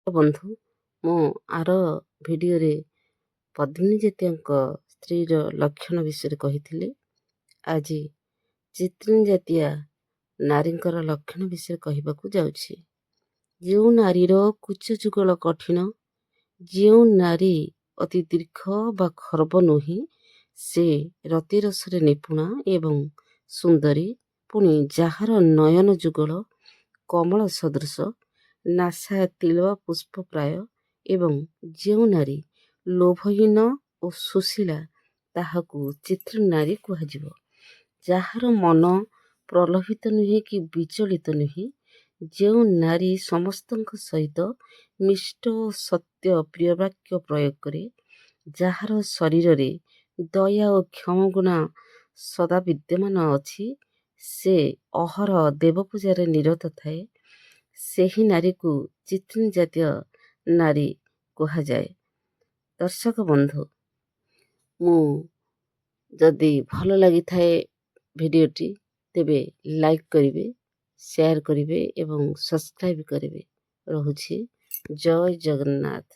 ବନ୍ଧୁ, ମୁଁ ଆର ଭିଡ଼ିଓରେ ପଦ୍ମିନୀ ଜାତୀୟଙ୍କ ସ୍ତ୍ରୀର ଲକ୍ଷଣ ବିଷୟରେ କହିଥିଲି। ଆଜି ଚିତ୍ରିଣୀ ଜାତୀୟ ନାରୀଙ୍କର ଲକ୍ଷଣ ବିଷୟରେ କହିବାକୁ ଯାଉଛି। ଯେଉଁ ନାରୀର କୁଚ ଯୁଗଳ କଠିନ, ଯେଉଁ ନାରୀ ଅତି ଦୀର୍ଘ ବା ଖର୍ବ ନୁହେଁ, ସେ ରତିରସରେ ନିପୁଣା ଏବଂ ସୁନ୍ଦରୀ, ପୁଣି ଯାହାର ନୟନ ଯୁଗଳ କମଳ ସଦୃଶ, ନାସା ତିଳ ପୁଷ୍ପପ୍ରାୟ ଏବଂ ଯେଉଁ ନାରୀ ଲୋଭହୀନ ଓ ସୁଶୀଳା, ତାହାକୁ ଚିତ୍ରିଣୀ ନାରୀ କୁହାଯିବ। ଯାହାର ମନ ପ୍ରଲୋଭିତ ନୁହେଁ କି ବିଚଳିତ ନୁହେଁ, ଯେଉଁ ନାରୀ ସମସ୍ତଙ୍କ ସହିତ ମିଷ୍ଟ ଓ ସତ୍ୟ ପ୍ରିୟ ବାକ୍ୟ ପ୍ରୟୋଗ କରେ, ଯାହାର ଶରୀରରେ ଦୟା ଓ କ୍ଷମାଗୁଣ ସଦା ବିଦ୍ୟମାନ ଅଛି, ସେ ଅହରହ ଦେବପୂଜାରେ ନିରତ ଥାଏ, ସେହି ନାରୀକୁ ଚିତ୍ରିଣୀ ଜାତୀୟ ନାରୀ କୁହାଯାଏ। ଦର୍ଶକ ବନ୍ଧୁ, ମୁଁ ଯଦି ଭଲ ଲାଗିଥାଏ ଭିଡ଼ିଓଟି, ତେବେ ଲାଇକ୍ କରିବେ, ସେୟାର କରିବେ ଏବଂ ସବସ୍କ୍ରାଇବ୍ କରିବେ। ରହୁଛି। ଜୟ ଜଗନ୍ନାଥ।